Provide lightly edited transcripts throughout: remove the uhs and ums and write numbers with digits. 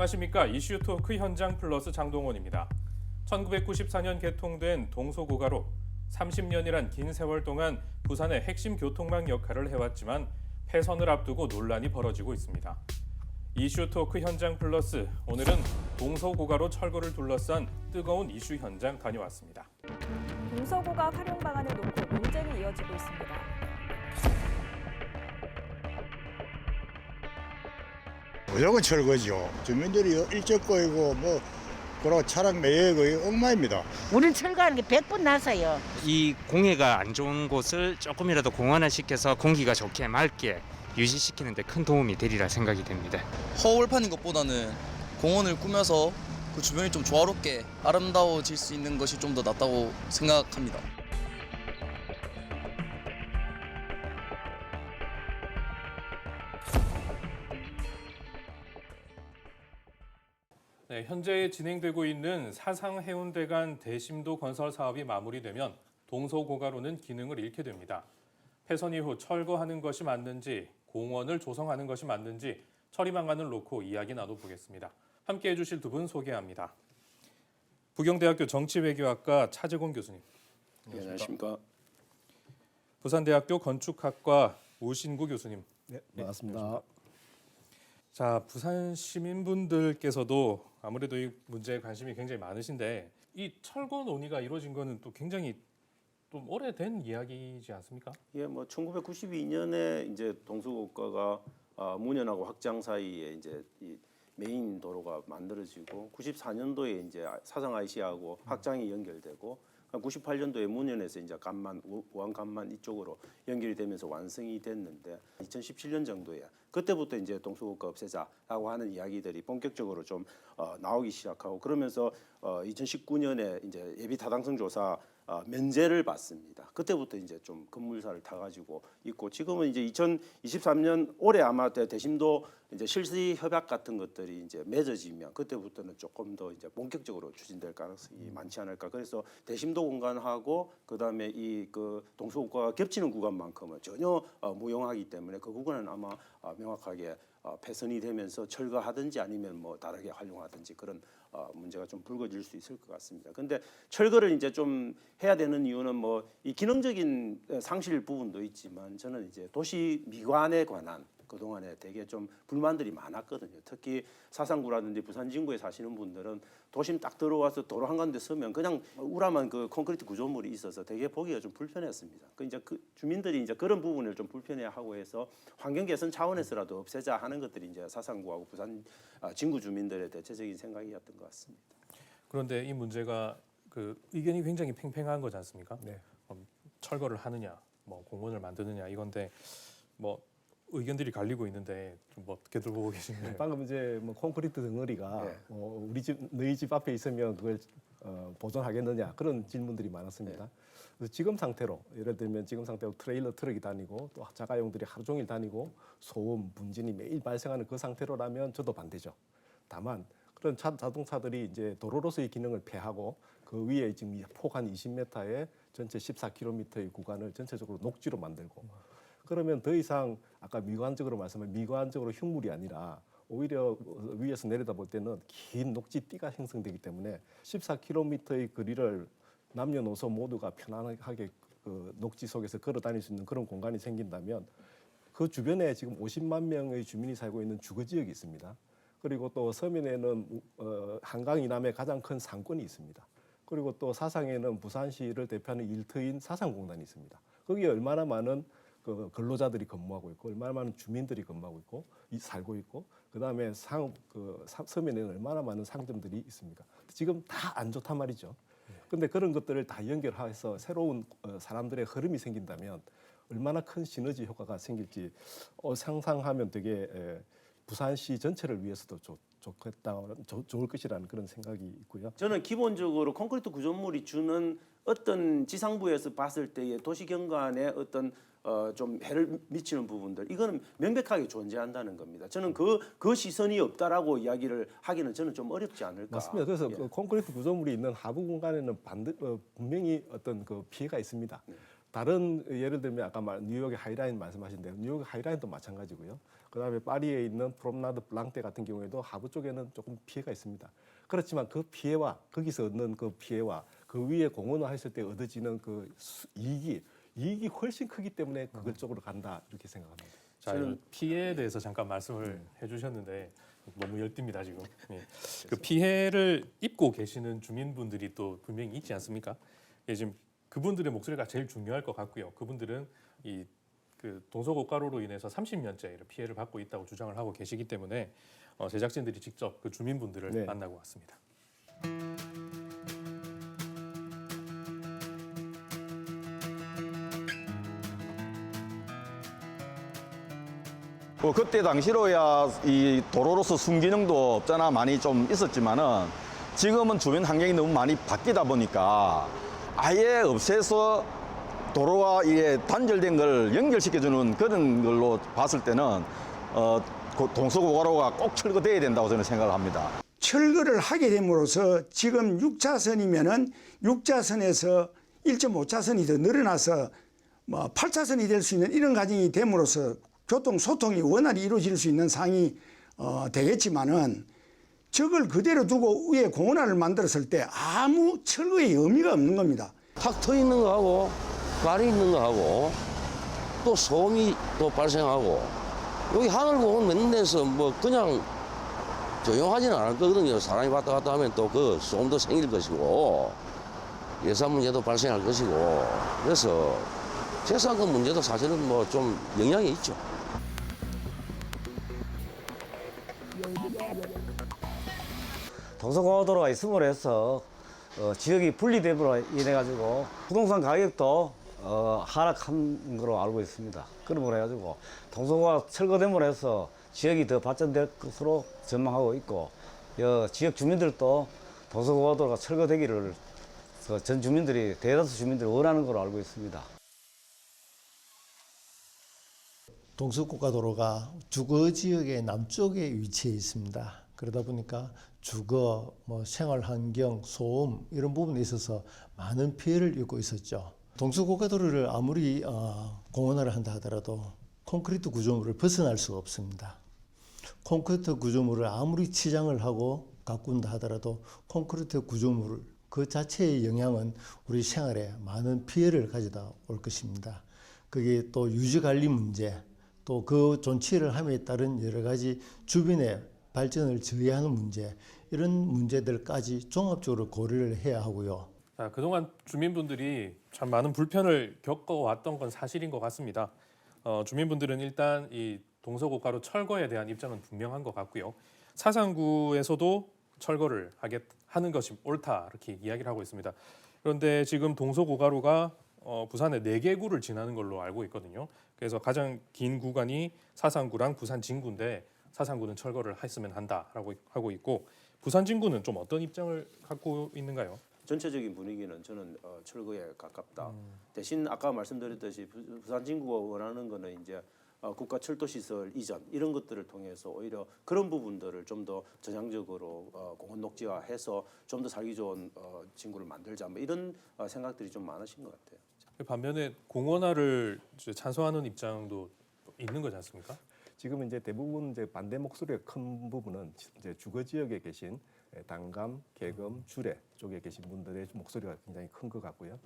안녕하십니까. 이슈토크 현장 플러스 장동원입니다. 1994년 개통된 동서고가로 30년이란 긴 세월 동안 부산의 핵심 교통망 역할을 해왔지만 폐선을 앞두고 논란이 벌어지고 있습니다. 이슈토크 현장 플러스, 오늘은 동서고가로 철거를 둘러싼 뜨거운 이슈 현장 다녀왔습니다. 동서고가 활용 방안을 놓고 논쟁이 이어지고 있습니다. 무조건 철거죠. 주민들이 일적 거이고 그리고 차량 매여 거의 엉망입니다. 우린 철거하는 게 100분 나서요. 이 공해가 안 좋은 곳을 조금이라도 공원화시켜서 공기가 좋게 맑게 유지시키는 데 큰 도움이 되리라 생각이 됩니다. 허울 파는 것보다는 공원을 꾸며서 그 주변이 좀 조화롭게 아름다워질 수 있는 것이 좀 더 낫다고 생각합니다. 네, 현재 진행되고 있는 사상해운대간 대심도 건설 사업이 마무리되면 동서고가로는 기능을 잃게 됩니다. 폐선 이후 철거하는 것이 맞는지, 공원을 조성하는 것이 맞는지 처리 방안을 놓고 이야기 나눠보겠습니다. 함께해 주실 두 분 소개합니다. 부경대학교 정치외교학과 차재곤 교수님. 안녕하십니까. 부산대학교 건축학과 우신구 교수님. 네, 반갑습니다. 자, 부산 시민분들께서도 아무래도 이 문제에 관심이 굉장히 많으신데 이 철거 논의가 이루어진 거는 또 굉장히 좀 오래된 이야기이지 않습니까? 예, 1992년에 이제 동서고가가 문현하고 확장 사이에 이제 이 메인 도로가 만들어지고 94년도에 이제 사상 IC하고 확장이 연결되고 98년도에 문현에서 이제 간만 우한 간만 이쪽으로 연결이 되면서 완성이 됐는데 2017년 정도에 그때부터 이제 동서고가 없애자라고 하는 이야기들이 본격적으로 좀 나오기 시작하고 그러면서 2019년에 이제 예비 타당성 조사 면제를 받습니다. 그때부터 이제 좀 급물살을 타가지고 있고 지금은 이제 2023년 올해 아마 대심도 이제 실시 협약 같은 것들이 이제 맺어지면 그때부터는 조금 더 이제 본격적으로 추진될 가능성이 많지 않을까. 그래서 대심도 공간하고 그다음에 이 그 동서고가가 겹치는 구간만큼은 전혀 무용하기 때문에 그 구간은 아마 명확하게 폐선이 되면서 철거하든지 아니면 다르게 활용하든지 그런 문제가 좀 불거질 수 있을 것 같습니다. 근데 철거를 이제 좀 해야 되는 이유는 이 기능적인 상실 부분도 있지만 저는 이제 도시 미관에 관한 그동안에 되게 좀 불만들이 많았거든요. 특히 사상구라든지 부산 진구에 사시는 분들은 도심 딱 들어와서 도로 한가운데 서면 그냥 우람한 그 콘크리트 구조물이 있어서 되게 보기가 좀 불편했습니다. 이제 그 주민들이 이제 그런 부분을 좀 불편해하고 해서 환경 개선 차원에서라도 없애자 하는 것들이 이제 사상구하고 부산 진구 주민들의 대체적인 생각이었던 것 같습니다. 그런데 이 문제가 그 의견이 굉장히 팽팽한 거지 않습니까? 네. 철거를 하느냐, 공원을 만드느냐 이건데 의견들이 갈리고 있는데 좀 어떻게 들고 보고 계신가요? 방금 이제 콘크리트 덩어리가 우리 집 너희 집 앞에 있으면 그걸 보존하겠느냐 그런 질문들이 많았습니다. 그래서 지금 상태로 예를 들면 지금 상태로 트레일러 트럭이 다니고 또 자가용들이 하루 종일 다니고 소음 분진이 매일 발생하는 그 상태로라면 저도 반대죠. 다만 그런 자동차들이 이제 도로로서의 기능을 폐하고 그 위에 지금 폭 한 20m의 전체 14km의 구간을 전체적으로 녹지로 만들고 그러면 더 이상 아까 미관적으로 말씀한 미관적으로 흉물이 아니라 오히려 위에서 내려다볼 때는 긴 녹지띠가 형성되기 때문에 14km의 거리를 남녀노소 모두가 편안하게 그 녹지 속에서 걸어 다닐 수 있는 그런 공간이 생긴다면 그 주변에 지금 50만 명의 주민이 살고 있는 주거 지역이 있습니다. 그리고 또 서면에는 한강 이남에 가장 큰 상권이 있습니다. 그리고 또 사상에는 부산시를 대표하는 일터인 사상공단이 있습니다. 거기에 얼마나 많은 그 근로자들이 근무하고 있고 얼마나 많은 주민들이 근무하고 있고 살고 있고 그다음에 서면에는 얼마나 많은 상점들이 있습니까? 지금 다 안 좋단 말이죠. 근데 그런 것들을 다 연결해서 새로운 사람들의 흐름이 생긴다면 얼마나 큰 시너지 효과가 생길지 상상하면 되게 부산시 전체를 위해서도 좋을 것이라는 그런 생각이 있고요. 저는 기본적으로 콘크리트 구조물이 주는 어떤 지상부에서 봤을 때의 도시 경관에 어떤 좀 해를 미치는 부분들 이거는 명백하게 존재한다는 겁니다. 저는 그 시선이 없다라고 이야기를 하기는 저는 좀 어렵지 않을까. 맞습니다. 그래서 그 콘크리트 구조물이 있는 하부 공간에는 분명히 어떤 그 피해가 있습니다. 다른 예를 들면 아까 뉴욕의 하이라인 말씀하신데요. 뉴욕의 하이라인도 마찬가지고요. 그다음에 파리에 있는 프롬나드 블랑테 같은 경우에도 하부 쪽에는 조금 피해가 있습니다. 그렇지만 그 피해와 거기서 얻는 그 피해와 그 위에 공원을 했을 때 얻어지는 그 이익이 훨씬 크기 때문에 그걸 쪽으로 간다 이렇게 생각합니다. 자, 이 피해에 대해서 잠깐 말씀을 해주셨는데 너무 열띤니다 지금. 예. 그 피해를 입고 계시는 주민분들이 또 분명히 있지 않습니까? 예, 지금 그분들의 목소리가 제일 중요할 것 같고요. 그분들은 이 그 동서고가로로 인해서 30년째 피해를 받고 있다고 주장을 하고 계시기 때문에 제작진들이 직접 그 주민분들을 네. 만나고 왔습니다. 그때 당시로야 이 도로로서 순기능도 없잖아 많이 좀 있었지만은 지금은 주변 환경이 너무 많이 바뀌다 보니까 아예 없애서 도로와 이게 단절된 걸 연결시켜주는 그런 걸로 봤을 때는 그 동서고가로가 꼭 철거돼야 된다고 저는 생각을 합니다. 철거를 하게 됨으로써 지금 6차선이면은 6차선에서 1.5차선이 더 늘어나서 뭐 8차선이 될 수 있는 이런 과정이 됨으로써 교통 소통이 원활히 이루어질 수 있는 상황이 되겠지만은 저걸 그대로 두고 위에 공원화를 만들었을 때 아무 철거의 의미가 없는 겁니다. 탁 터 있는 거 하고 발이 있는 거 하고 또 소음이 또 발생하고 여기 하늘공원 몇 데서 뭐 그냥 조용하지는 않을 거거든요. 사람이 왔다 갔다 하면 또 그 소음도 생길 것이고 예산 문제도 발생할 것이고 그래서 재산권 문제도 사실은 뭐 좀 영향이 있죠. 동서고가도로가 있음으로 해서 지역이 분리됨으로 인해 가지고 부동산 가격도 하락한 걸로 알고 있습니다. 그러므로 해가지고 동서고가 철거됨으로 해서 지역이 더 발전될 것으로 전망하고 있고 지역 주민들도 동서고가도로가 철거되기를 전 주민들이 대다수 주민들이 원하는 걸로 알고 있습니다. 동서고가도로가 주거 지역의 남쪽에 위치해 있습니다. 그러다 보니까 주거, 생활 환경, 소음 이런 부분에 있어서 많은 피해를 입고 있었죠. 동서고가도로를 아무리 공원화를 한다 하더라도 콘크리트 구조물을 벗어날 수가 없습니다. 콘크리트 구조물을 아무리 치장을 하고 가꾼다 하더라도 콘크리트 구조물 그 자체의 영향은 우리 생활에 많은 피해를 가져다 올 것입니다. 그게 또 유지관리 문제, 또 그 존치를 함에 따른 여러 가지 주변의 발전을 저해하는 문제, 이런 문제들까지 종합적으로 고려를 해야 하고요. 자, 그동안 주민분들이 참 많은 불편을 겪어왔던 건 사실인 것 같습니다. 주민분들은 일단 이 동서고가로 철거에 대한 입장은 분명한 것 같고요. 사상구에서도 철거를 하는 것이 옳다 이렇게 이야기를 하고 있습니다. 그런데 지금 동서고가로가 부산의 4개 구를 지나는 걸로 알고 있거든요. 그래서 가장 긴 구간이 사상구랑 부산 진구인데 사상구는 철거를 했으면 한다라고 하고 있고 부산 진구는 좀 어떤 입장을 갖고 있는가요? 전체적인 분위기는 저는 철거에 가깝다. 대신 아까 말씀드렸듯이 부산 진구가 원하는 거는 이제 국가 철도 시설 이전 이런 것들을 통해서 오히려 그런 부분들을 좀 더 전향적으로 공원 녹지화해서 좀 더 살기 좋은 진구를 만들자 뭐 이런 생각들이 좀 많으신 것 같아요. 반면에 공원화를 찬성하는 입장도 있는 거지 않습니까? 지금 이제 대부분 이제 반대 목소리의 큰 부분은 이제 주거 지역에 계신 단감, 계금, 주례 쪽에 계신 분들의 목소리가 굉장히 큰 것 같고요.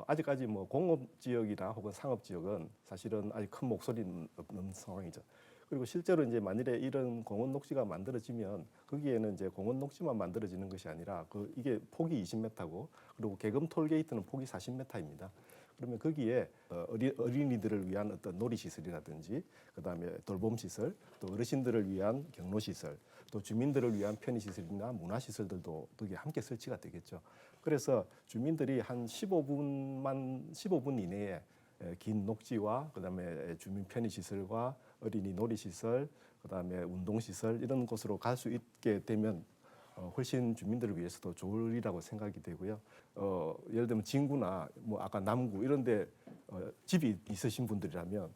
아직까지 뭐 공업 지역이나 혹은 상업 지역은 사실은 아직 큰 목소리는 없는 상황이죠. 그리고 실제로 이제 만일에 이런 공원 녹지가 만들어지면 거기에는 이제 공원 녹지만 만들어지는 것이 아니라 이게 폭이 20m고 그리고 계금 톨게이트는 폭이 40m입니다. 그러면 거기에 어린이들을 위한 어떤 놀이시설이라든지 그다음에 돌봄시설, 또 어르신들을 위한 경로시설, 또 주민들을 위한 편의시설이나 문화시설들도 거기에 함께 설치가 되겠죠. 그래서 주민들이 한 15분 이내에 긴 녹지와 그다음에 주민 편의시설과 어린이 놀이시설, 그다음에 운동시설 이런 곳으로 갈 수 있게 되면 훨씬 주민들을 위해서도 좋으리라고 생각이 되고요. 예를 들면 진구나 뭐 아까 남구 이런데 집이 있으신 분들이라면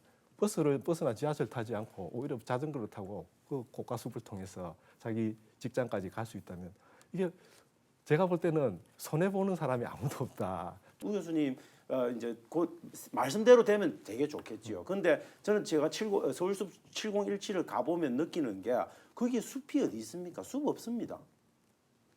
버스나 지하철 타지 않고 오히려 자전거를 타고 그 고가숲을 통해서 자기 직장까지 갈 수 있다면 이게 제가 볼 때는 손해 보는 사람이 아무도 없다. 우 교수님 이제 곧 말씀대로 되면 되게 좋겠지요. 근데 저는 제가 서울숲 7017을 가보면 느끼는 게 거기에 숲이 어디 있습니까? 숲 없습니다.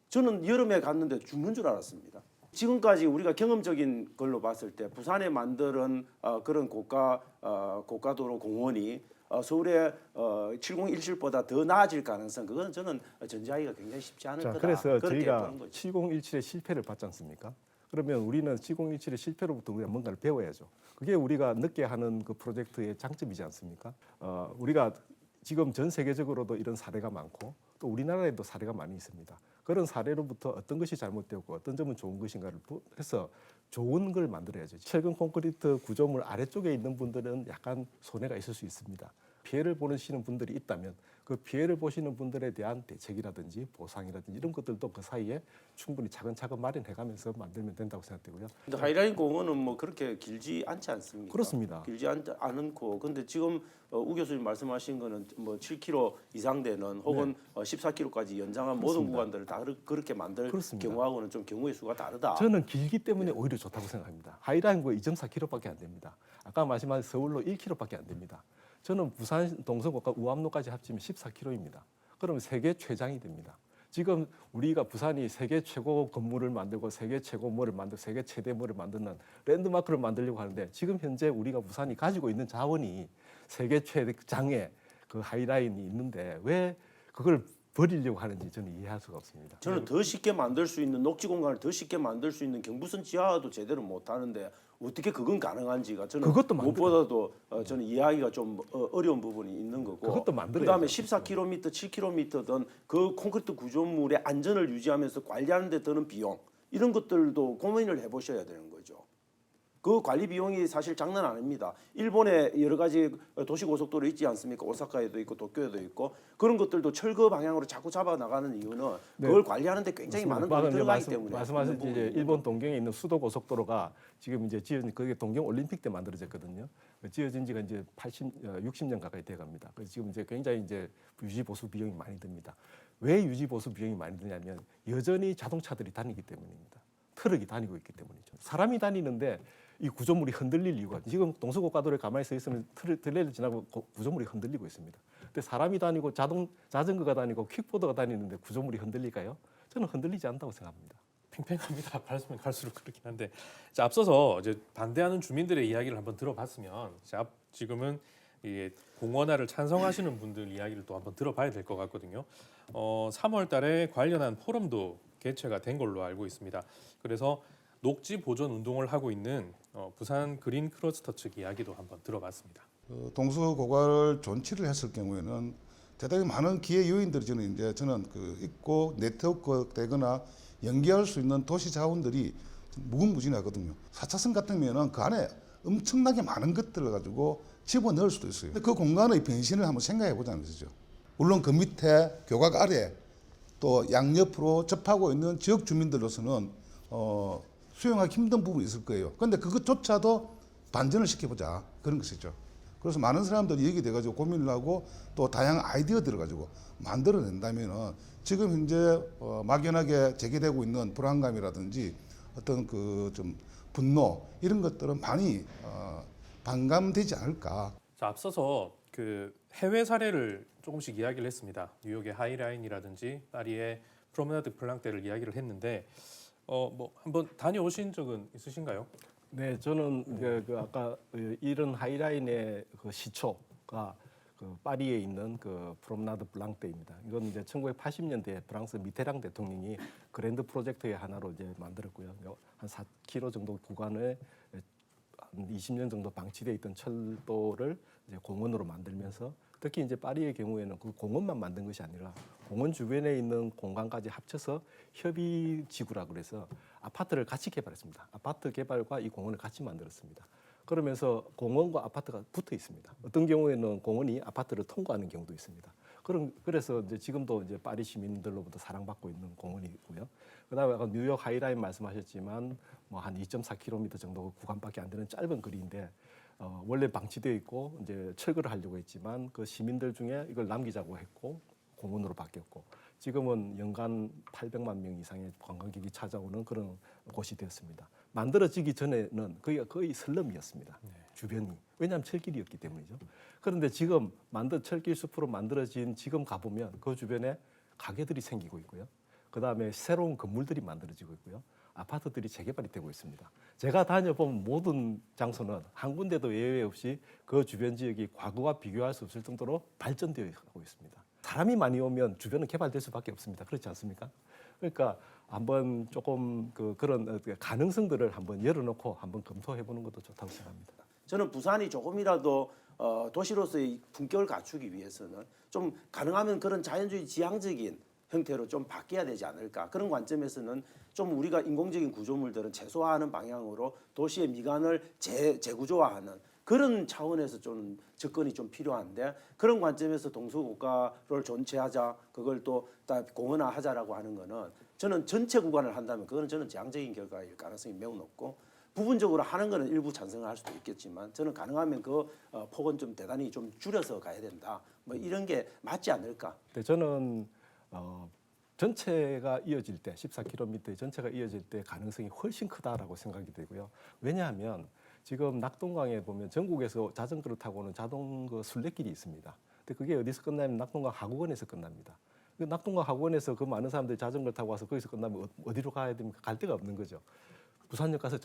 저는 여름에 갔는데 죽는 줄 알았습니다. 지금까지 우리가 경험적인 걸로 봤을 때 부산에 만드는 그런 고가도로 공원이 서울의 7017보다 더 나아질 가능성 그건 저는 전제하기가 굉장히 쉽지 않을 거다. 그래서 그렇게 저희가 보는 거죠. 7017의 실패를 봤지 않습니까? 그러면 우리는 7017의 실패로부터 우리가 뭔가를 배워야죠. 그게 우리가 늦게 하는 그 프로젝트의 장점이지 않습니까? 우리가 지금 전 세계적으로도 이런 사례가 많고 또 우리나라에도 사례가 많이 있습니다. 그런 사례로부터 어떤 것이 잘못되었고 어떤 점은 좋은 것인가를 해서 좋은 걸 만들어야죠. 철근 콘크리트 구조물 아래쪽에 있는 분들은 약간 손해가 있을 수 있습니다. 피해를 보시는 분들이 있다면 그 피해를 보시는 분들에 대한 대책이라든지 보상이라든지 이런 것들도 그 사이에 충분히 차근차근 마련해가면서 만들면 된다고 생각되고요. 근데 하이라인 공원은 뭐 그렇게 길지 않지 않습니까? 그렇습니다. 길지 않고 근데 지금 우 교수님 말씀하신 거는 뭐 7km 이상 되는 혹은 14km까지 연장한 모든 구간들을 다 그렇게 만들 경우하고는 좀 경우의 수가 다르다. 저는 길기 때문에 오히려 좋다고 생각합니다. 하이라인 거 2.4km밖에 안 됩니다. 아까 말씀하신 서울로 1km밖에 안 됩니다. 저는 부산 동서고가 우암로까지 합치면 14km입니다. 그러면 세계 최장이 됩니다. 지금 우리가 부산이 세계 최고 건물을 만들고 세계 최고 뭐를 만들고 세계 최대 뭐를 만드는 랜드마크를 만들려고 하는데 지금 현재 우리가 부산이 가지고 있는 자원이 세계 최장의 그 하이라인이 있는데 왜 그걸 버리려고 하는지 저는 이해할 수가 없습니다. 저는 더 쉽게 만들 수 있는 녹지 공간을 더 쉽게 만들 수 있는 경부선 지하도 제대로 못 하는데 어떻게 그건 가능한지가 저는 무엇보다도 저는 이해하기가 좀 어려운 부분이 있는 거고. 그것도 만들어야죠. 그다음에 14km, 7km든 그 콘크리트 구조물의 안전을 유지하면서 관리하는 데 드는 비용 이런 것들도 고민을 해보셔야 되는 거죠. 그 관리 비용이 사실 장난 아닙니다. 일본에 여러 가지 도시고속도로 있지 않습니까? 오사카에도 있고 도쿄에도 있고 그런 것들도 철거 방향으로 자꾸 잡아 나가는 이유는 그걸 관리하는 데 굉장히 많은 돈이 들어가기 때문에. 말씀하신 이제 일본 동경에 있는 수도고속도로가 지금 이제 지어진 그게 동경 올림픽 때 만들어졌거든요. 지어진 지가 이제 60년 가까이 돼 갑니다. 그래서 지금 이제 굉장히 이제 유지 보수 비용이 많이 듭니다. 왜 유지 보수 비용이 많이 드냐면 여전히 자동차들이 다니기 때문입니다. 트럭이 다니고 있기 때문이죠. 사람이 다니는데 이 구조물이 흔들릴 이유가 지금 동서고가도로에 가만히 서 있으면 트레일러 지나고 구조물이 흔들리고 있습니다. 근데 사람이 다니고 자전거가 다니고 퀵보드가 다니는데 구조물이 흔들릴까요? 저는 흔들리지 않다고 생각합니다. 팽팽합니다. 갈수록 갈수록 그렇긴 한데 자, 앞서서 이제 반대하는 주민들의 이야기를 한번 들어봤으면 지금은 이 공원화를 찬성하시는 분들 이야기를 또 한번 들어봐야 될 것 같거든요. 3월달에 관련한 포럼도 개최가 된 걸로 알고 있습니다. 그래서 녹지 보존 운동을 하고 있는 부산 그린 클러스터 측 이야기도 한번 들어봤습니다. 동서고가를 존치를 했을 경우에는 대단히 많은 기회 요인들이 저는 있고 네트워크 되거나 연계할 수 있는 도시 자원들이 무궁무진하거든요. 4차선 같으면은 그 안에 엄청나게 많은 것들을 가지고 집어넣을 수도 있어요. 근데 그 공간의 변신을 한번 생각해 보자는 것이죠. 물론 그 밑에 교각 아래 또 양옆으로 접하고 있는 지역 주민들로서는 수용하기 힘든 부분이 있을 거예요. 그런데 그것조차도 반전을 시켜보자 그런 것이죠. 그래서 많은 사람들이 여기 돼가지고 고민을 하고 또 다양한 아이디어들을 가지고 만들어낸다면은 지금 현재 막연하게 제기되고 있는 불안감이라든지 어떤 그 좀 분노 이런 것들은 많이 반감되지 않을까. 자, 앞서서 그 해외 사례를 조금씩 이야기를 했습니다. 뉴욕의 하이라인이라든지 파리의 프로메나드 블랑테를 이야기를 했는데 뭐 한번 다녀오신 적은 있으신가요? 네, 저는 아까 이런 하이라인의 그 시초가 그 파리에 있는 그 프로메나드 블랑테입니다. 이건 이제 1980년대에 프랑스 미테랑 대통령이 그랜드 프로젝트의 하나로 이제 만들었고요. 한 4km 정도 구간에 한 20년 정도 방치돼 있던 철도를 이제 공원으로 만들면서 특히 이제 파리의 경우에는 그 공원만 만든 것이 아니라 공원 주변에 있는 공간까지 합쳐서 협의 지구라 그래서 아파트를 같이 개발했습니다. 아파트 개발과 이 공원을 같이 만들었습니다. 그러면서 공원과 아파트가 붙어 있습니다. 어떤 경우에는 공원이 아파트를 통과하는 경우도 있습니다. 그래서 이제 지금도 이제 파리 시민들로부터 사랑받고 있는 공원이고요. 그다음에 아까 뉴욕 하이라인 말씀하셨지만 뭐 한 2.4km 정도 구간밖에 안 되는 짧은 거리인데 원래 방치되어 있고 이제 철거를 하려고 했지만 그 시민들 중에 이걸 남기자고 했고 공원으로 바뀌었고 지금은 연간 800만 명 이상의 관광객이 찾아오는 그런 곳이 되었습니다. 만들어지기 전에는 거의 슬럼이었습니다. 주변이. 왜냐하면 철길이었기 때문이죠. 그런데 지금 철길 숲으로 만들어진 지금 가보면 그 주변에 가게들이 생기고 있고요. 그다음에 새로운 건물들이 만들어지고 있고요. 아파트들이 재개발이 되고 있습니다. 제가 다녀본 모든 장소는 한 군데도 예외 없이 그 주변 지역이 과거와 비교할 수 없을 정도로 발전되어 가고 있습니다. 사람이 많이 오면 주변은 개발될 수밖에 없습니다. 그렇지 않습니까? 그러니까 한번 조금 그런 가능성들을 한번 열어놓고 한번 검토해보는 것도 좋다고 생각합니다. 저는 부산이 조금이라도 도시로서의 품격을 갖추기 위해서는 좀 가능하면 그런 자연주의 지향적인 형태로 좀 바뀌어야 되지 않을까. 그런 관점에서는 좀 우리가 인공적인 구조물들은 최소화하는 방향으로 도시의 미관을 재구조화하는 그런 차원에서 좀 접근이 좀 필요한데, 그런 관점에서 동서고가를 존치하자, 그걸 또 공원화하자라고 하는 거는 저는 전체 구간을 한다면 그거는 저는 제한적인 결과일 가능성이 매우 높고, 부분적으로 하는 거는 일부 찬성을 할 수도 있겠지만 저는 가능하면 그 폭은 좀 대단히 좀 줄여서 가야 된다. 뭐 이런 게 맞지 않을까. 네, 저는 전체가 이어질 때 14km의 전체가 이어질 때 가능성이 훨씬 크다라고 생각이 되고요. 왜냐하면 지금 낙동강에 보면 전국에서 자전거를 타고 오는 자전거 순례길이 있습니다. 근데 그게 어디서 끝나면 낙동강 하구원에서 끝납니다. 그 낙동강 하구원에서 그 많은 사람들이 자전거를 타고 와서 거기서 끝나면 어디로 가야 됩니까? 갈 데가 없는 거죠. 부산역 가서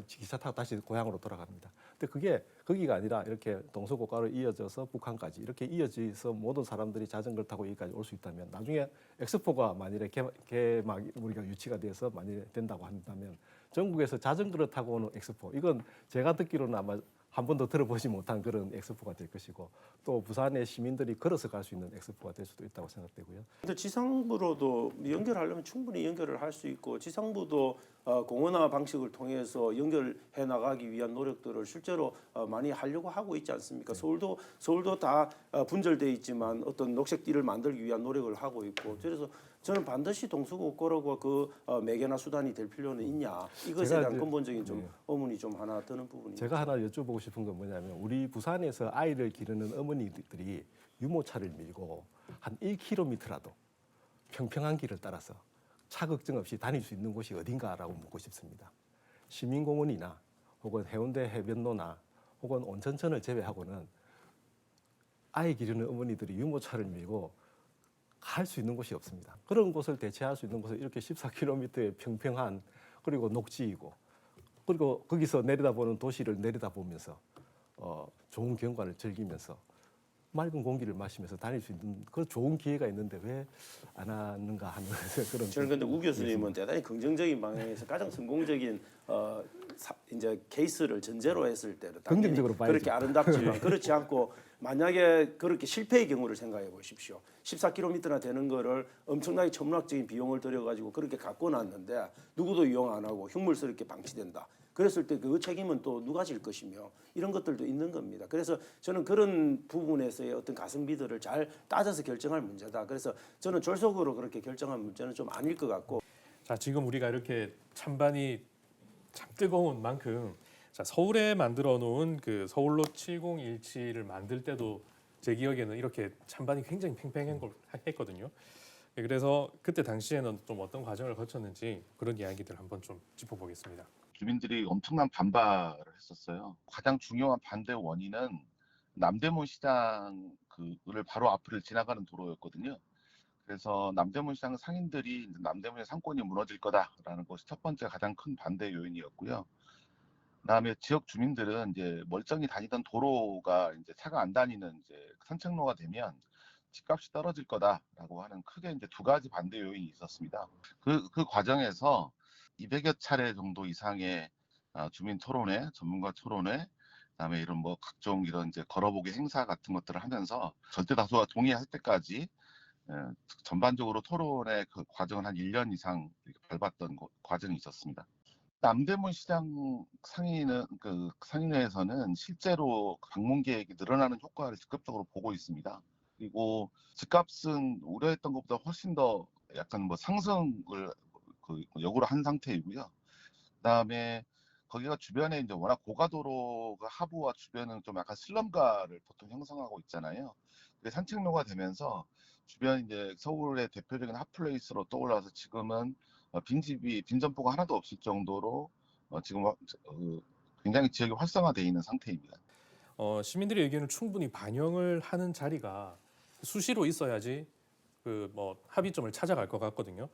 기차 타고 다시 고향으로 돌아갑니다. 근데 그게 거기가 아니라 이렇게 동서고가로 이어져서 북한까지 이렇게 이어져서 모든 사람들이 자전거를 타고 여기까지 올 수 있다면, 나중에 엑스포가 만일에 개막 우리가 유치가 돼서 만일에 된다고 한다면 전국에서 자전거를 타고 오는 엑스포, 이건 제가 듣기로는 아마 한 번도 들어보지 못한 그런 엑스포가 될 것이고, 또 부산의 시민들이 걸어서 갈 수 있는 엑스포가 될 수도 있다고 생각되고요. 근데 지상부로도 연결하려면 충분히 연결을 할 수 있고, 지상부도 공원화 방식을 통해서 연결해 나가기 위한 노력들을 실제로 많이 하려고 하고 있지 않습니까? 서울도 다 분절돼 있지만 어떤 녹색띠를 만들기 위한 노력을 하고 있고, 그래서 저는 반드시 동서고가로가 그 매개나 수단이 될 필요는 있냐, 이것에 대한 근본적인 좀 의문이 좀 하나 드는 부분입니다. 제가 하나 여쭤보고 싶은 건 뭐냐면, 우리 부산에서 아이를 기르는 어머니들이 유모차를 밀고 한 1km라도 평평한 길을 따라서 차 걱정 없이 다닐 수 있는 곳이 어딘가라고 묻고 싶습니다. 시민공원이나 혹은 해운대 해변로나 혹은 온천천을 제외하고는 아이 기르는 어머니들이 유모차를 밀고 갈 수 있는 곳이 없습니다. 그런 곳을 대체할 수 있는 곳을 이렇게 14km의 평평한, 그리고 녹지이고, 그리고 거기서 내려다보는 도시를 내려다보면서 좋은 경관을 즐기면서 맑은 공기를 마시면서 다닐 수 있는 그런 좋은 기회가 있는데 왜 안 하는가 하는 그런. 저는 근데 우 교수님은 대단히 긍정적인 방향에서 가장 성공적인 이제 케이스를 전제로 했을 때는 긍정적으로 봐야죠. 그렇게 아름답지만 그렇지 않고, 만약에 그렇게 실패의 경우를 생각해 보십시오. 14km나 되는 거를 엄청나게 천문학적인 비용을 들여가지고 그렇게 갖고 놨는데 누구도 이용 안 하고 흉물스럽게 방치된다. 그랬을 때 그 책임은 또 누가 질 것이며, 이런 것들도 있는 겁니다. 그래서 저는 그런 부분에서의 어떤 가성비들을 잘 따져서 결정할 문제다. 그래서 저는 졸속으로 그렇게 결정한 문제는 좀 아닐 것 같고. 자, 지금 우리가 이렇게 찬반이 참 뜨거운 만큼, 자, 서울에 만들어 놓은 그 서울로 7017을 만들 때도 제 기억에는 이렇게 찬반이 굉장히 팽팽한 걸 했거든요. 그래서 그때 당시에는 좀 어떤 과정을 거쳤는지 그런 이야기들 한번 좀 짚어보겠습니다. 주민들이 엄청난 반발을 했었어요. 가장 중요한 반대 원인은 남대문 시장 그를 바로 앞을 지나가는 도로였거든요. 그래서 남대문 시장 상인들이 남대문의 상권이 무너질 거다라는 것이 첫 번째 가장 큰 반대 요인이었고요. 그다음에 지역 주민들은 이제 멀쩡히 다니던 도로가 이제 차가 안 다니는 이제 산책로가 되면 집값이 떨어질 거다라고 하는 크게 이제 두 가지 반대 요인이 있었습니다. 그 과정에서 200여 차례 정도 이상의 주민 토론회, 전문가 토론회, 그다음에 이런 뭐 각종 이런 이제 걸어보기 행사 같은 것들을 하면서 절대 다수가 동의할 때까지 전반적으로 토론의 그 과정을 한 1년 이상 밟았던 과정이 있었습니다. 남대문 시장 상인회에서는 실제로 방문 계획이 늘어나는 효과를 직접적으로 보고 있습니다. 그리고 집값은 우려했던 것보다 훨씬 더 약간 뭐 상승을 역으로 한 상태이고요. 그다음에 거기가 주변에 이제 워낙 고가도로가 하부와 주변은 좀 약간 슬럼가를 보통 형성하고 있잖아요. 그게 산책로가 되면서 주변 이제 서울의 대표적인 핫플레이스로 떠올라서 지금은 빈집이 빈점포가 하나도 없을 정도로 지금 굉장히 지역이 활성화되어 있는 상태입니다. 시민들의 의견을 충분히 반영을 하는 자리가 수시로 있어야지 그 뭐 합의점을 찾아갈 것 같거든요.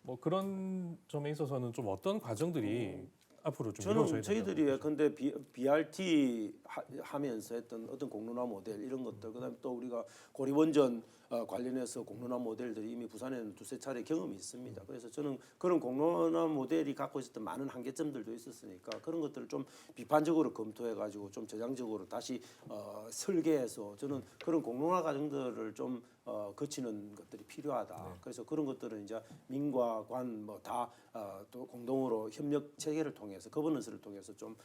뭐 그런 점에 있어서는 좀 어떤 과정들이 앞으로 좀 이루어져야 저는 된다고 저희들이 예컨대 BRT 하면서 했던 어떤 공론화 모델 이런 것들, 그다음에 또 우리가 고리원전 관련해서 공론화 모델들이 이미 부산에는 두세 차례 경험이 있습니다. 그래서 저는 그런 공론화 모델이 갖고 있었던 많은 한계점들도 있었으니까 그런 것들을 좀 비판적으로 검토해가지고 좀 저장적으로 다시 설계해서 저는 그런 공론화 과정들을 좀 거치는 것들이 필요하다. 그래서 그런 것들은 이제 민과 관 뭐 다 또 공동으로 협력 체계를 통해서 거버넌스를 통해서 좀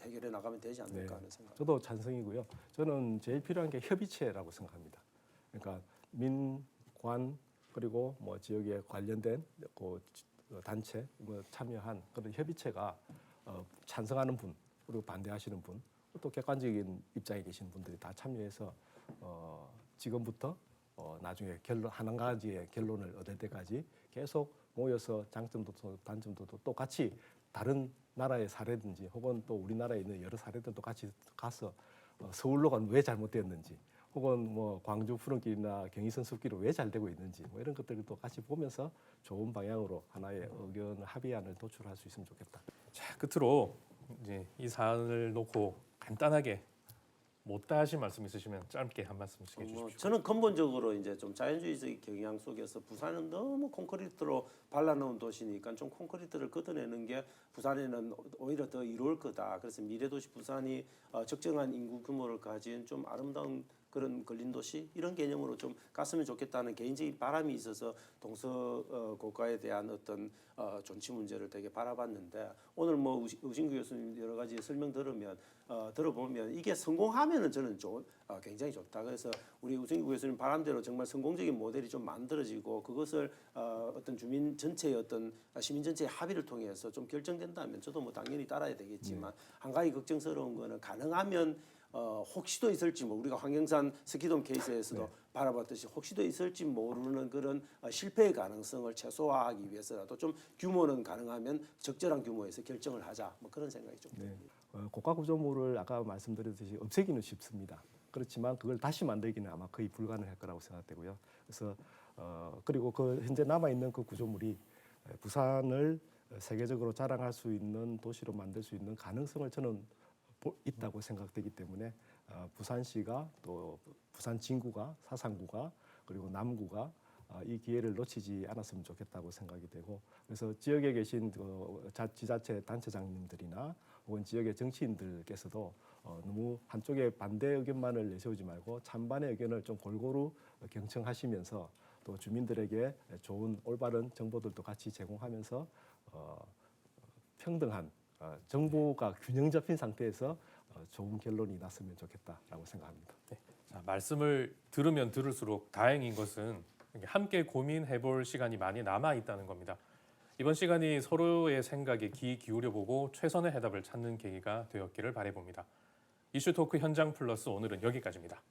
해결해 나가면 되지 않을까 하는 생각. 저도 찬성이고요. 저는 제일 필요한 게 협의체라고 생각합니다. 그러니까 민, 관 그리고 뭐 지역에 관련된 그 단체 뭐 참여한 그런 협의체가 찬성하는 분 그리고 반대하시는 분 또 객관적인 입장에 계신 분들이 다 참여해서 지금부터 나중에 한 가지의 결론을 얻을 때까지 계속 모여서 장점도 단점도 똑같이 다른 나라의 사례든지 혹은 또 우리나라에 있는 여러 사례들도 같이 가서 서울로가 왜 잘못되었는지 혹은 뭐 광주 푸른길이나 경의선 숲길이 왜 잘 되고 있는지 뭐 이런 것들을 또 같이 보면서 좋은 방향으로 하나의 의견 합의안을 도출할 수 있으면 좋겠다. 자, 끝으로 이제 이 사안을 놓고 간단하게 못다 하신 말씀 있으시면 짧게 한 말씀씩 해주십시오. 저는 근본적으로 이제 좀 자연주의적 경향 속에서 부산은 너무 콘크리트로 발라놓은 도시니까 좀 콘크리트를 걷어내는 게 부산에는 오히려 더 이로울 거다. 그래서 미래도시 부산이 적정한 인구 규모를 가진 좀 아름다운 그런 근린 도시 이런 개념으로 좀 갔으면 좋겠다는 개인적인 바람이 있어서 동서고가에 대한 어떤 존치 문제를 되게 바라봤는데 오늘 뭐 우신구 교수님 여러 가지 설명 들어보면 이게 성공하면은 저는 굉장히 좋다. 그래서 우리 우신구 교수님 바람대로 정말 성공적인 모델이 좀 만들어지고 그것을 어떤 주민 전체의 어떤 시민 전체의 합의를 통해서 좀 결정된다면 저도 뭐 당연히 따라야 되겠지만 한 가지 걱정스러운 거는 가능하면 혹시도 있을지 뭐 우리가 황경산 스키돔 케이스에서도 바라봤듯이 혹시도 있을지 모르는 그런 실패의 가능성을 최소화하기 위해서라도 좀 규모는 가능하면 적절한 규모에서 결정을 하자 뭐 그런 생각이 좀 듭니다. 고가 구조물을 아까 말씀드렸듯이 없애기는 쉽습니다. 그렇지만 그걸 다시 만들기는 아마 거의 불가능할 거라고 생각되고요. 그래서 그리고 그 현재 남아 있는 그 구조물이 부산을 세계적으로 자랑할 수 있는 도시로 만들 수 있는 가능성을 저는 있다고 생각되기 때문에 부산시가 또 부산 진구가 사상구가 그리고 남구가 이 기회를 놓치지 않았으면 좋겠다고 생각이 되고 그래서 지역에 계신 지자체 단체장님들이나 혹은 지역의 정치인들께서도 너무 한쪽에 반대 의견만을 내세우지 말고 찬반의 의견을 좀 골고루 경청하시면서 또 주민들에게 좋은 올바른 정보들도 같이 제공하면서 평등한 정보가 균형 잡힌 상태에서 좋은 결론이 났으면 좋겠다라고 생각합니다. 네. 자, 말씀을 들으면 들을수록 다행인 것은 함께 고민해볼 시간이 많이 남아 있다는 겁니다. 이번 시간이 서로의 생각에 귀 기울여보고 최선의 해답을 찾는 계기가 되었기를 바라봅니다. 이슈토크 현장 플러스 오늘은 여기까지입니다.